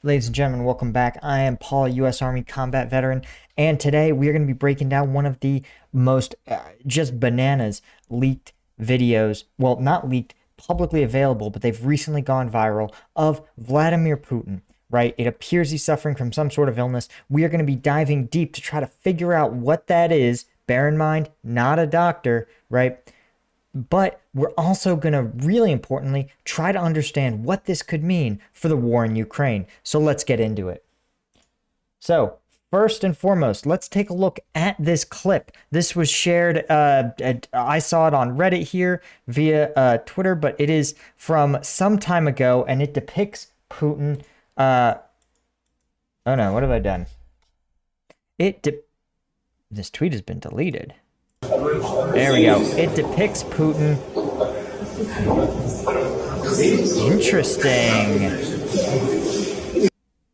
Ladies and gentlemen, welcome back. I am Paul, U.S. Army combat veteran, and today we are going to be breaking down one of the most just bananas leaked videos. Well, not leaked, publicly available, but they've recently gone viral of Vladimir Putin, right? It appears he's suffering from some sort of illness. We are going to be diving deep to try to figure out what that is. Bear in mind, not a doctor, right? But we're also going to, really importantly, try to understand what this could mean for the war in Ukraine. So let's get into it. So first and foremost, let's take a look at this clip. This was shared, I saw it on Reddit here via Twitter, but it is from some time ago, and it depicts Putin. Oh no, what have I done? This tweet has been deleted. There we go. It depicts Putin. Interesting.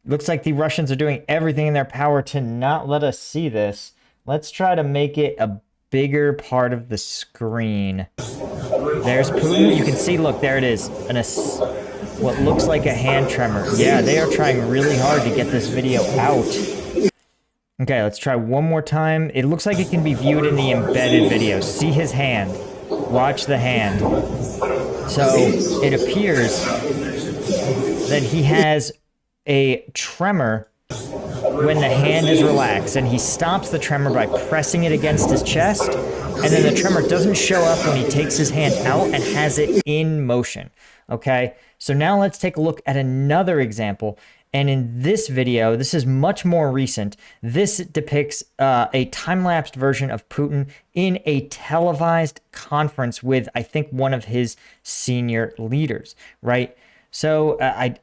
Looks like the Russians are doing everything in their power to not let us see this. Let's try to make it a bigger part of the screen. There's Putin. You can see, look, there it is. What looks like a hand tremor. Yeah, they are trying really hard to get this video out. Okay, let's try one more time. It looks like it can be viewed in the embedded video. See his hand. Watch the hand. So it appears that he has a tremor when the hand is relaxed, and he stops the tremor by pressing it against his chest, and then the tremor doesn't show up when he takes his hand out and has it in motion. Okay, so now let's take a look at another example. And in this video, this is much more recent. This depicts a time-lapsed version of Putin in a televised conference with, I think, one of his senior leaders, right? So I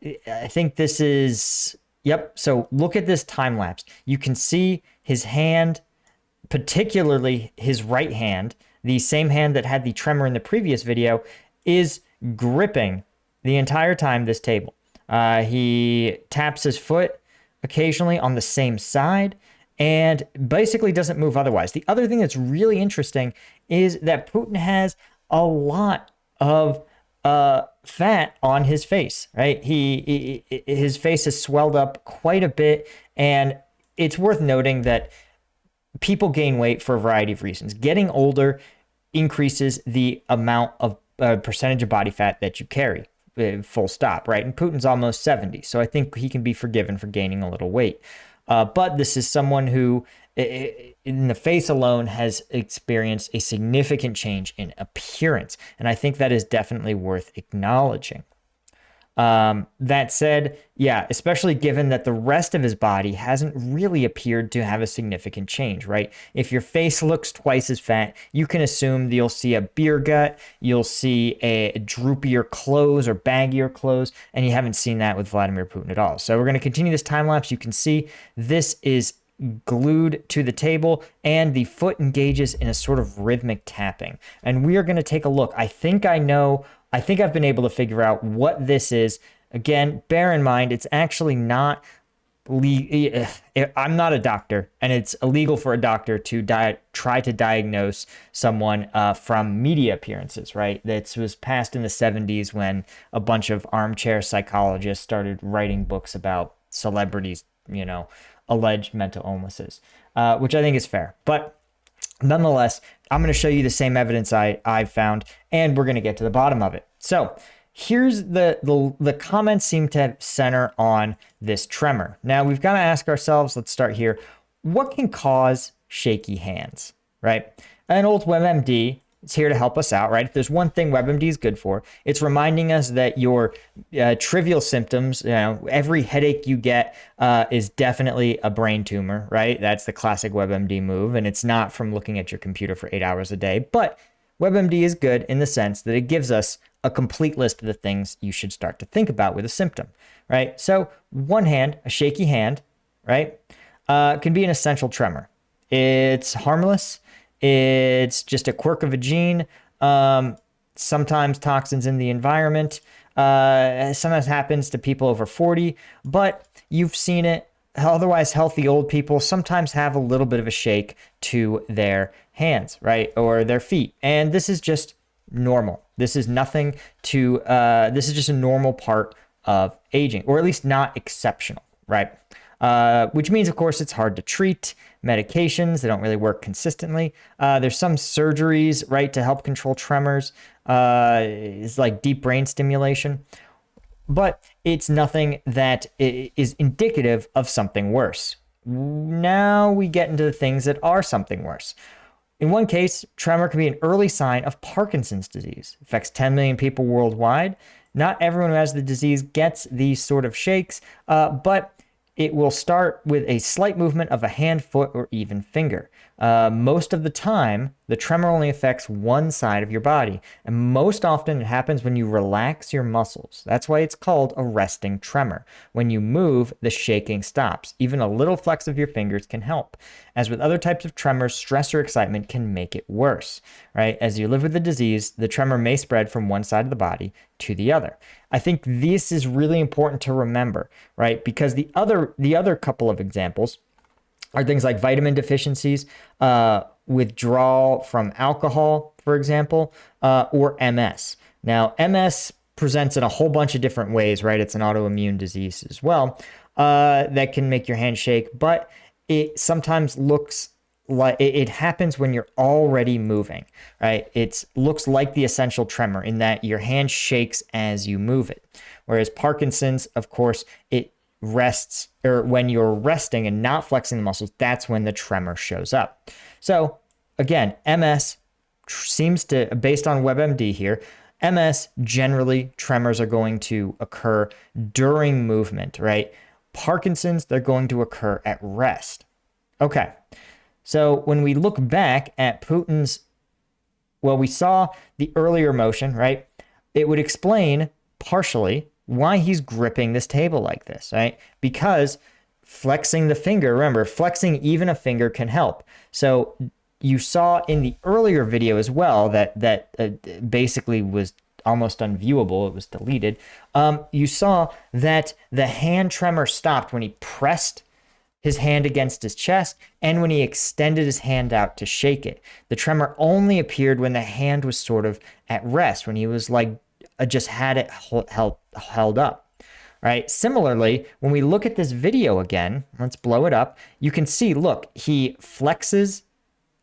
think this is, yep. So look at this time-lapse. You can see his hand, particularly his right hand, the same hand that had the tremor in the previous video, is gripping the entire time this table. He taps his foot occasionally on the same side and basically doesn't move otherwise. The other thing that's really interesting is that Putin has a lot of fat on his face, right? His face is swelled up quite a bit, and it's worth noting that people gain weight for a variety of reasons. Getting older increases the amount of percentage of body fat that you carry. Full stop, right? And Putin's almost 70, so I think he can be forgiven for gaining a little weight. But this is someone who, in the face alone, has experienced a significant change in appearance, and I think that is definitely worth acknowledging. That said, yeah, especially given that the rest of his body hasn't really appeared to have a significant change, right? If your face looks twice as fat, you can assume that you'll see a beer gut, you'll see a droopier clothes or baggier clothes, and you haven't seen that with Vladimir Putin at all. So we're going to continue this time lapse. You can see this is glued to the table, and the foot engages in a sort of rhythmic tapping. And we are going to take a look. I think I've been able to figure out what this is. Again, bear in mind, it's actually not I'm not a doctor, and it's illegal for a doctor to try to diagnose someone from media appearances, right? That was passed in the 70s when a bunch of armchair psychologists started writing books about celebrities, alleged mental illnesses, which I think is fair. But nonetheless, I'm going to show you the same evidence I've found, and we're going to get to the bottom of it. So here's the comments seem to center on this tremor. Now we've got to ask ourselves, let's start here. What can cause shaky hands, right? An old WebMD is here to help us out, right? If there's one thing WebMD is good for, it's reminding us that your trivial symptoms, every headache you get is definitely a brain tumor, right? That's the classic WebMD move, and it's not from looking at your computer for 8 hours a day. But WebMD is good in the sense that it gives us a complete list of the things you should start to think about with a symptom, right? So one hand, a shaky hand, right, can be an essential tremor. It's harmless. It's just a quirk of a gene. Sometimes toxins in the environment. Sometimes happens to people over 40, but you've seen it. Otherwise healthy old people sometimes have a little bit of a shake to their hands, right? Or their feet. And this is just normal. This is nothing to, this is just a normal part of aging, or at least not exceptional, right? Which means, of course, it's hard to treat. Medications, they don't really work consistently. There's some surgeries, right, to help control tremors. It's like deep brain stimulation. But it's nothing that is indicative of something worse. Now we get into the things that are something worse. In one case, tremor can be an early sign of Parkinson's disease. It affects 10 million people worldwide. Not everyone who has the disease gets these sort of shakes, but it will start with a slight movement of a hand, foot, or even finger. Most of the time, the tremor only affects one side of your body, and most often it happens when you relax your muscles. That's why it's called a resting tremor. When you move, the shaking stops. Even a little flex of your fingers can help. As with other types of tremors, stress or excitement can make it worse, right? As you live with the disease, the tremor may spread from one side of the body to the other. I think this is really important to remember, right? Because the other couple of examples are things like vitamin deficiencies, withdrawal from alcohol, for example, or MS. Now, MS presents in a whole bunch of different ways, right? It's an autoimmune disease as well, that can make your hand shake, but it sometimes looks like it happens when you're already moving, right? It looks like the essential tremor in that your hand shakes as you move it. Whereas Parkinson's, of course, it rests, or when you're resting and not flexing the muscles, that's when the tremor shows up. So again, MS seems to, based on WebMD here, MS generally tremors are going to occur during movement, right? Parkinson's, they're going to occur at rest. Okay. So when we look back at Putin's, well, we saw the earlier motion, right? It would explain partially why he's gripping this table like this, right? Because flexing the finger, remember, flexing even a finger can help. So you saw in the earlier video as well that basically was almost unviewable. It was deleted. You saw that the hand tremor stopped when he pressed his hand against his chest and when he extended his hand out to shake it. The tremor only appeared when the hand was sort of at rest, when he was like just had it held up, right? Similarly, when we look at this video again, let's blow it up, you can see, look, he flexes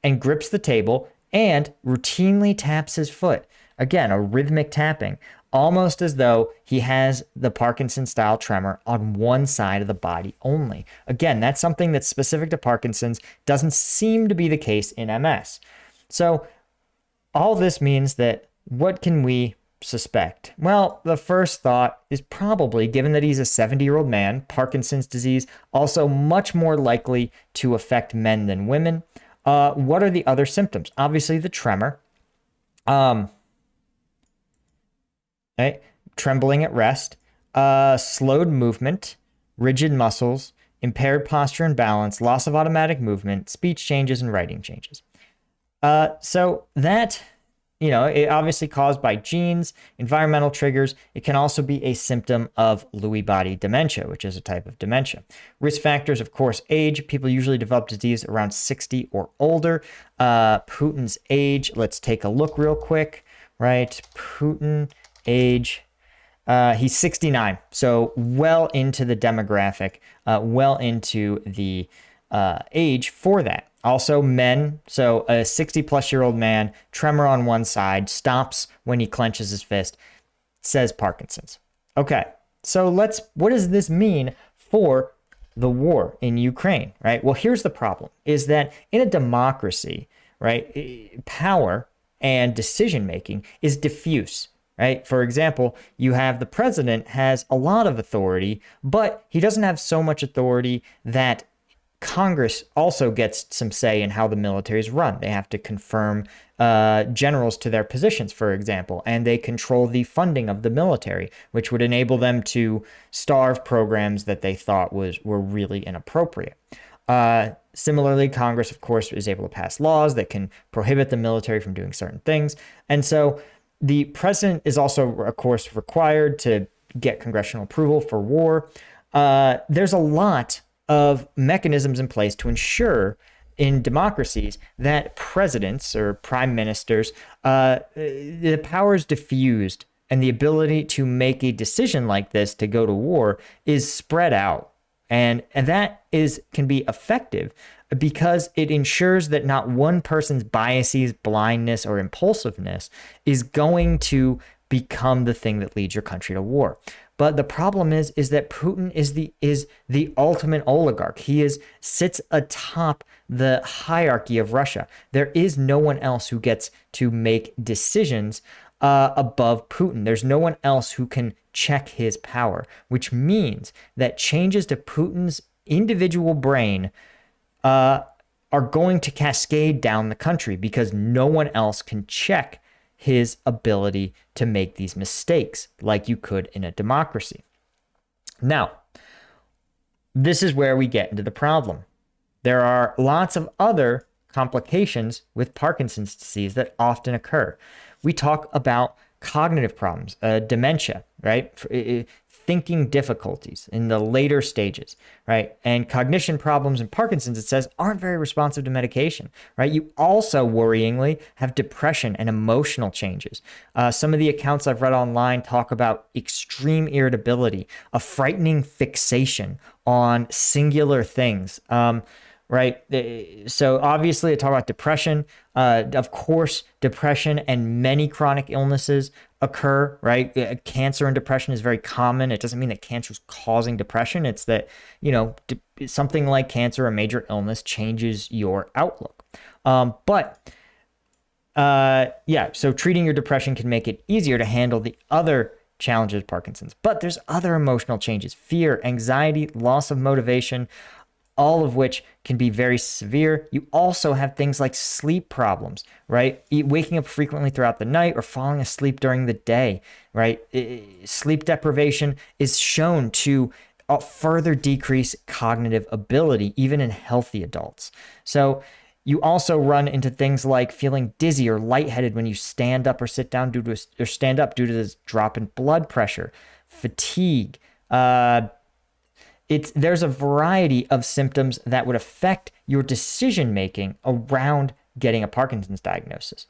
and grips the table and routinely taps his foot. Again, a rhythmic tapping, almost as though he has the Parkinson-style tremor on one side of the body only. Again, that's something that's specific to Parkinson's, doesn't seem to be the case in MS. So all this means that what can we suspect? Well, the first thought is probably, given that he's a 70-year-old man, Parkinson's disease also much more likely to affect men than women. What are the other symptoms? Obviously, the tremor. Right? Trembling at rest, slowed movement, rigid muscles, impaired posture and balance, loss of automatic movement, speech changes, and writing changes. So that, it obviously caused by genes, environmental triggers. It can also be a symptom of Lewy body dementia, which is a type of dementia. Risk factors, of course, age. People usually develop disease around 60 or older. Putin's age, let's take a look real quick, right? Putin age, he's 69, so well into the demographic, well into the age for that. Also men, so a 60-plus-year-old man, tremor on one side, stops when he clenches his fist, says Parkinson's. Okay, so what does this mean for the war in Ukraine, right? Well, here's the problem, is that in a democracy, right, power and decision-making is diffuse. Right? For example, you have the president has a lot of authority, but he doesn't have so much authority that Congress also gets some say in how the military is run. They have to confirm generals to their positions, for example, and they control the funding of the military, which would enable them to starve programs that they thought were really inappropriate. Similarly, Congress, of course, is able to pass laws that can prohibit the military from doing certain things. And so the president is also, of course, required to get congressional approval for war. There's a lot of mechanisms in place to ensure in democracies that presidents or prime ministers, the power is diffused and the ability to make a decision like this to go to war is spread out. And that can be effective because it ensures that not one person's biases, blindness, or impulsiveness is going to become the thing that leads your country to war. But the problem is that Putin is the ultimate oligarch. He sits atop the hierarchy of Russia. There is no one else who gets to make decisions above Putin. There's no one else who can check his power, which means that changes to Putin's individual brain are going to cascade down the country because no one else can check his ability to make these mistakes like you could in a democracy. Now, this is where we get into the problem. There are lots of other complications with Parkinson's disease that often occur. We talk about cognitive problems, dementia, right? Thinking difficulties in the later stages, right? And cognition problems in Parkinson's, it says, aren't very responsive to medication, right? You also, worryingly, have depression and emotional changes. Some of the accounts I've read online talk about extreme irritability, a frightening fixation on singular things, right? So obviously I talk about depression. Of course, depression and many chronic illnesses occur, right? Cancer and depression is very common. It doesn't mean that cancer is causing depression. It's that, something like cancer, a major illness, changes your outlook. So treating your depression can make it easier to handle the other challenges of Parkinson's. But there's other emotional changes: fear, anxiety, loss of motivation, all of which can be very severe. You also have things like sleep problems, right? Waking up frequently throughout the night or falling asleep during the day, right? Sleep deprivation is shown to further decrease cognitive ability, even in healthy adults. So you also run into things like feeling dizzy or lightheaded when you stand up or sit down due to this drop in blood pressure, fatigue, there's a variety of symptoms that would affect your decision making around getting a Parkinson's diagnosis.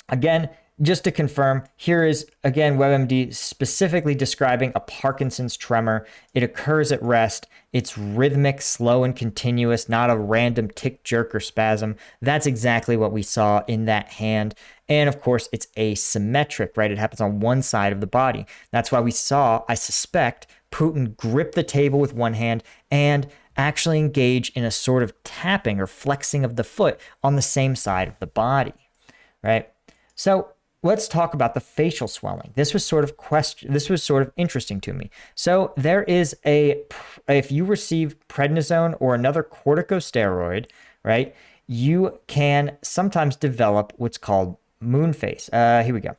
Again, just to confirm, here is, again, WebMD specifically describing a Parkinson's tremor. It occurs at rest. It's rhythmic, slow, and continuous, not a random tick, jerk, or spasm. That's exactly what we saw in that hand. And of course, it's asymmetric, right? It happens on one side of the body. That's why we saw, I suspect, Putin grip the table with one hand and actually engage in a sort of tapping or flexing of the foot on the same side of the body, right? So let's talk about the facial swelling. This was sort of interesting to me. So there is if you receive prednisone or another corticosteroid, right, you can sometimes develop what's called moon face. Here we go.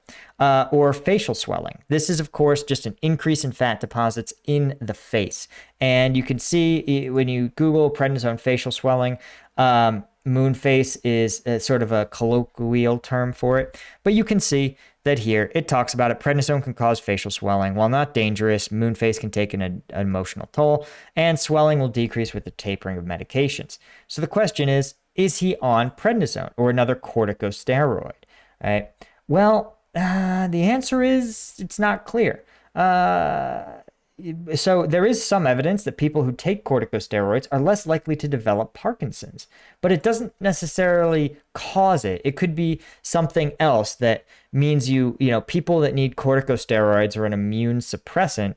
Or facial swelling. This is, of course, just an increase in fat deposits in the face. And you can see when you Google prednisone facial swelling, moon face is sort of a colloquial term for it. But you can see that here it talks about it. Prednisone can cause facial swelling. While not dangerous, moon face can take an emotional toll, and swelling will decrease with the tapering of medications. So the question is he on prednisone or another corticosteroid? Right. Well, the answer is it's not clear. So there is some evidence that people who take corticosteroids are less likely to develop Parkinson's, but it doesn't necessarily cause it. It could be something else that means people that need corticosteroids or an immune suppressant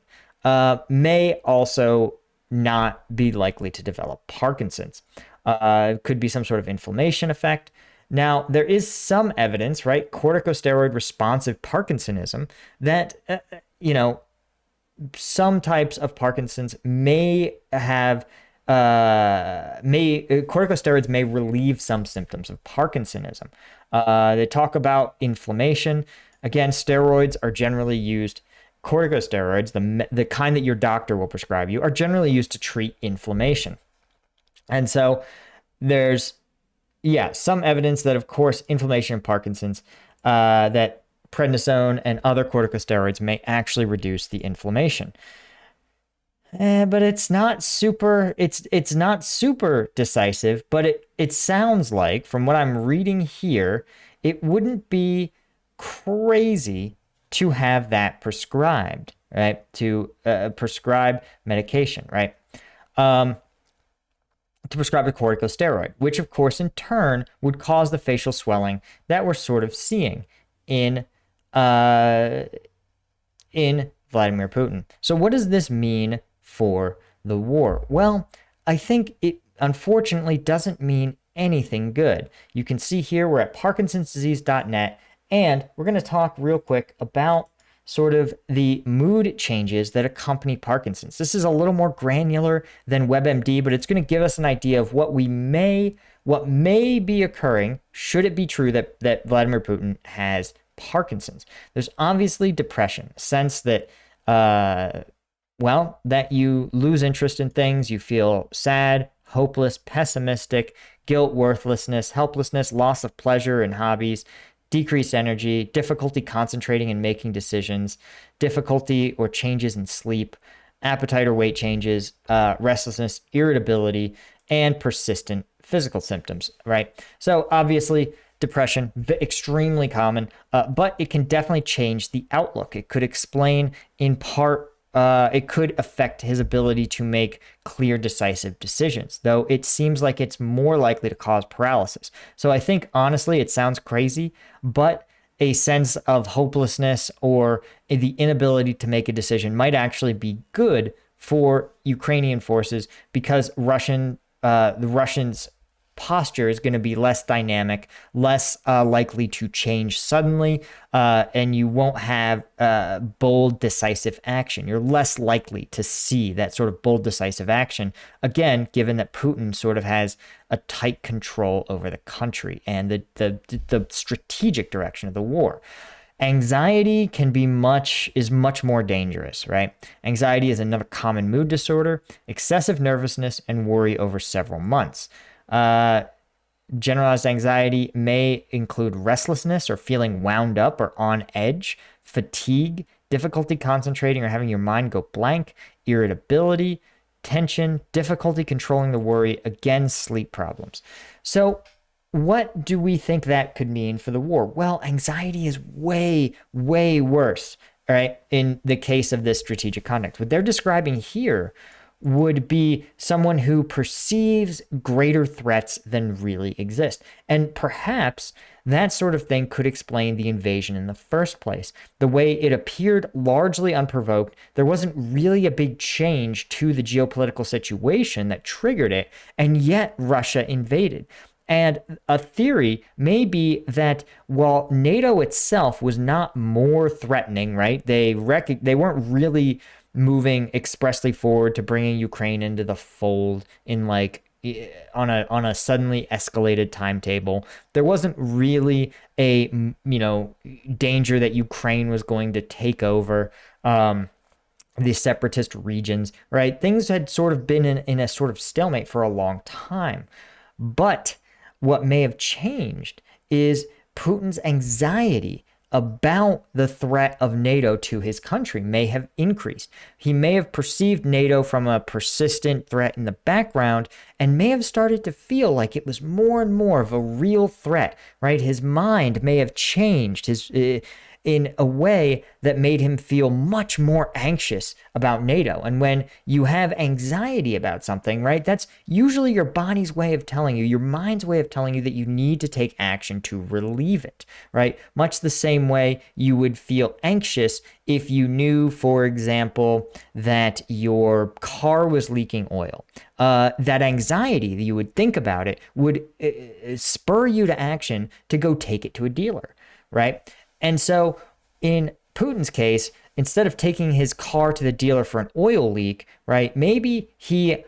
may also not be likely to develop Parkinson's. It could be some sort of inflammation effect. Now, there is some evidence, right, corticosteroid responsive Parkinsonism, that, some types of Parkinson's may have, corticosteroids may relieve some symptoms of Parkinsonism. They talk about inflammation. Again, steroids are generally used, corticosteroids, the kind that your doctor will prescribe you, are generally used to treat inflammation. And so there's some evidence that, of course, inflammation in Parkinson's, that prednisone and other corticosteroids may actually reduce the inflammation. But it's not super decisive, but it sounds like, from what I'm reading here, it wouldn't be crazy to have that prescribed, right? To prescribe medication, right? To prescribe a corticosteroid, which of course in turn would cause the facial swelling that we're sort of seeing in Vladimir Putin. So what does this mean for the war? Well, I think it unfortunately doesn't mean anything good. You can see here we're at parkinsonsdisease.net, and we're going to talk real quick about sort of the mood changes that accompany Parkinson's. This is a little more granular than WebMD, but it's going to give us an idea of what may be occurring should it be true that Vladimir Putin has Parkinson's. There's obviously depression, a sense that that you lose interest in things, you feel sad, hopeless, pessimistic, guilt, worthlessness, helplessness, loss of pleasure in hobbies, decreased energy, difficulty concentrating and making decisions, difficulty or changes in sleep, appetite or weight changes, restlessness, irritability, and persistent physical symptoms, right? So obviously, depression, extremely common, but it can definitely change the outlook. It could explain in part, it could affect his ability to make clear, decisive decisions, though it seems like it's more likely to cause paralysis. So I think, honestly, it sounds crazy, but a sense of hopelessness or the inability to make a decision might actually be good for Ukrainian forces because the Russians' posture is going to be less dynamic, less likely to change suddenly, and you won't have bold, decisive action. You're less likely to see that sort of bold, decisive action, again, given that Putin sort of has a tight control over the country and the strategic direction of the war. Anxiety is much more dangerous, right? Anxiety is another common mood disorder, excessive nervousness, and worry over several months. Generalized anxiety may include restlessness or feeling wound up or on edge, fatigue, difficulty concentrating or having your mind go blank, irritability, tension, difficulty controlling the worry, again, sleep problems. So what do we think that could mean for the war? Well, anxiety is way, way worse, right? In the case of this strategic conduct. What they're describing here would be someone who perceives greater threats than really exist. And perhaps that sort of thing could explain the invasion in the first place. The way it appeared largely unprovoked, there wasn't really a big change to the geopolitical situation that triggered it, and yet Russia invaded. And a theory may be that while NATO itself was not more threatening, right? They weren't really moving expressly forward to bringing Ukraine into the fold in on a suddenly escalated timetable. There wasn't really a danger that Ukraine was going to take over the separatist regions, right? Things had sort of been in a sort of stalemate for a long time. But what may have changed is Putin's anxiety about the threat of NATO to his country may have increased. He may have perceived NATO from a persistent threat in the background and may have started to feel like it was more and more of a real threat, right? His mind may have changed in a way that made him feel much more anxious about NATO. And when you have anxiety about something, right, that's usually your body's way of telling you, your mind's way of telling you that you need to take action to relieve it, right? Much the same way you would feel anxious if you knew, for example, that your car was leaking oil. That anxiety that you would think about it would spur you to action to go take it to a dealer, right? And so in Putin's case, instead of taking his car to the dealer for an oil leak, right, maybe he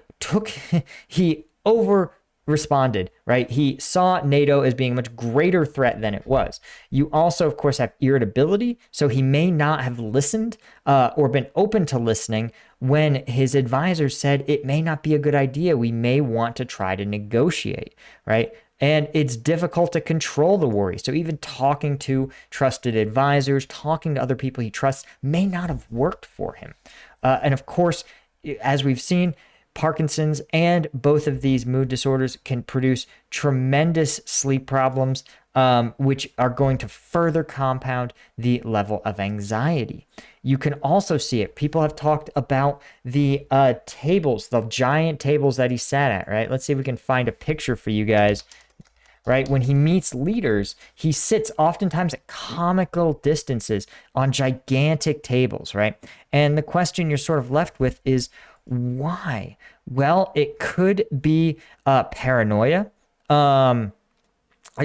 over responded, right? He saw NATO as being a much greater threat than it was. You also, of course, have irritability. So he may not have listened or been open to listening when his advisor said it may not be a good idea. We may want to try to negotiate, right? And it's difficult to control the worry. So even talking to trusted advisors, talking to other people he trusts may not have worked for him. And of course, as we've seen, Parkinson's and both of these mood disorders can produce tremendous sleep problems. which are going to further compound the level of anxiety. You can also see it. People have talked about the tables, the giant tables that he sat at, right? Let's see if we can find a picture for you guys. Right? When he meets leaders, he sits oftentimes at comical distances on gigantic tables, right? And the question you're sort of left with is why? Well, it could be paranoia. It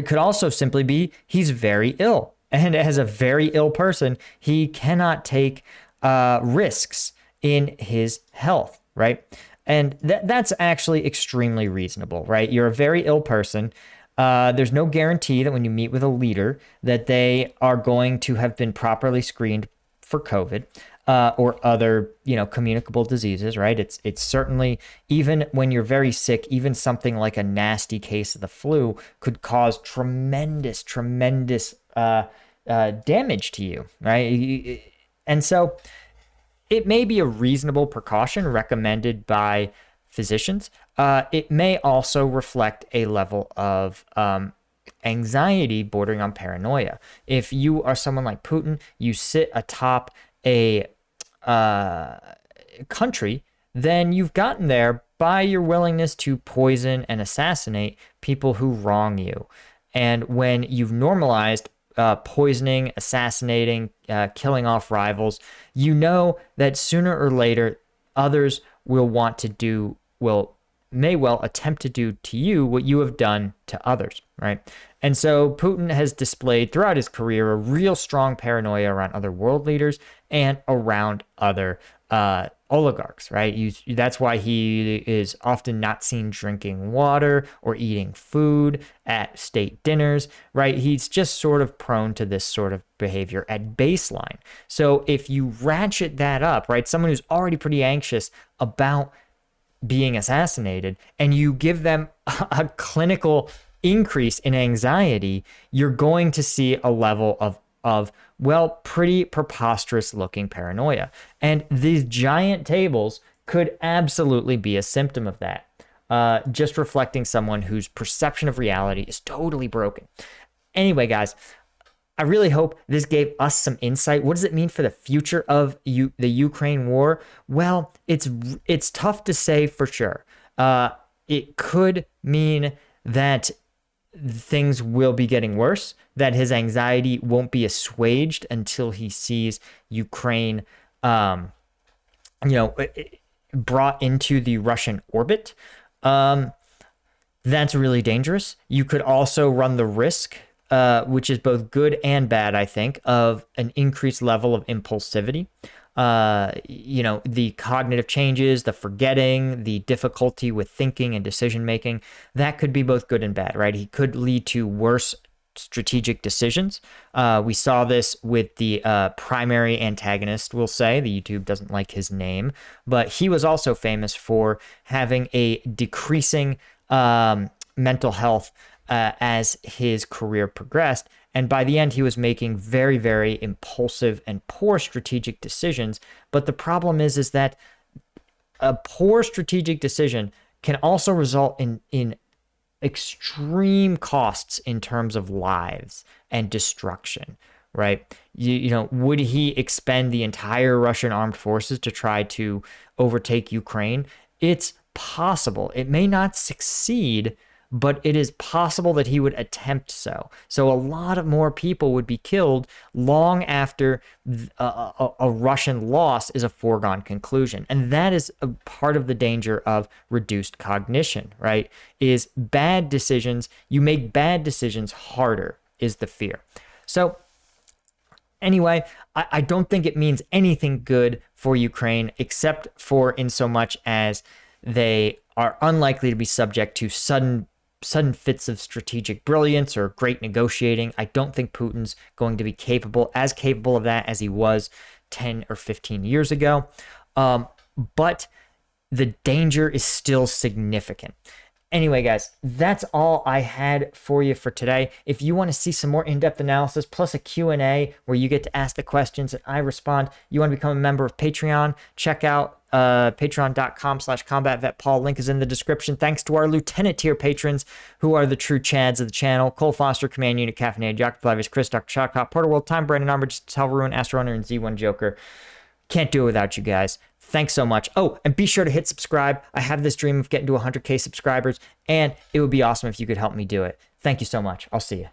could also simply be he's very ill. And as a very ill person, he cannot take risks in his health, right? And that's actually extremely reasonable, right? You're a very ill person. There's no guarantee that when you meet with a leader that they are going to have been properly screened for COVID or other, communicable diseases, right? It's certainly, even when you're very sick, even something like a nasty case of the flu could cause tremendous damage to you, right? And so it may be a reasonable precaution recommended by physicians. It may also reflect a level of anxiety bordering on paranoia. If you are someone like Putin, you sit atop a country, then you've gotten there by your willingness to poison and assassinate people who wrong you. And when you've normalized poisoning, assassinating, killing off rivals, you know that sooner or later others may well attempt to do to you what you have done to others, right? And so Putin has displayed throughout his career a real strong paranoia around other world leaders and around other oligarchs, right? That's why he is often not seen drinking water or eating food at state dinners, right? He's just sort of prone to this sort of behavior at baseline. So if you ratchet that up, right, someone who's already pretty anxious about being assassinated and you give them a clinical increase in anxiety, you're going to see a level of pretty preposterous looking paranoia. And these giant tables could absolutely be a symptom of that. Just reflecting someone whose perception of reality is totally broken. Anyway, guys, I really hope this gave us some insight. What does it mean for the future of the Ukraine war? Well, it's tough to say for sure. It could mean that things will be getting worse, that his anxiety won't be assuaged until he sees Ukraine, brought into the Russian orbit. That's really dangerous. You could also run the risk, which is both good and bad, I think, of an increased level of impulsivity. The cognitive changes, the forgetting, the difficulty with thinking and decision making, that could be both good and bad, right? He could lead to worse strategic decisions. We saw this with the primary antagonist, we'll say. The YouTube doesn't like his name, but he was also famous for having a decreasing mental health as his career progressed. And by the end, he was making very, very impulsive and poor strategic decisions. But the problem is that a poor strategic decision can also result in extreme costs in terms of lives and destruction, right? Would he expend the entire Russian armed forces to try to overtake Ukraine? It's possible. It may not succeed, but it is possible that he would attempt so. So a lot of more people would be killed long after a Russian loss is a foregone conclusion. And that is a part of the danger of reduced cognition, right? Is bad decisions, you make bad decisions harder, is the fear. So anyway, I don't think it means anything good for Ukraine, except for in so much as they are unlikely to be subject to sudden fits of strategic brilliance or great negotiating. I don't think Putin's going to be as capable of that as he was 10 or 15 years ago. But the danger is still significant. Anyway, guys, that's all I had for you for today. If you want to see some more in-depth analysis plus a Q&A where you get to ask the questions and I respond, you want to become a member of Patreon, check out patreon.com/combatvetpaul. Link is in the description. Thanks to our lieutenant tier patrons who are the true Chads of the channel: Cole Foster, Command Unit, Caffeinated, Jack Flavius, Chris, Dr. Shotcop, Porter World, Time, Brandon Armor, Tell Ruin, Astro Runner, and Z1 Joker. Can't do it without you guys. Thanks so much. Oh, and be sure to hit subscribe. I have this dream of getting to 100K subscribers, and it would be awesome if you could help me do it. Thank you so much. I'll see you.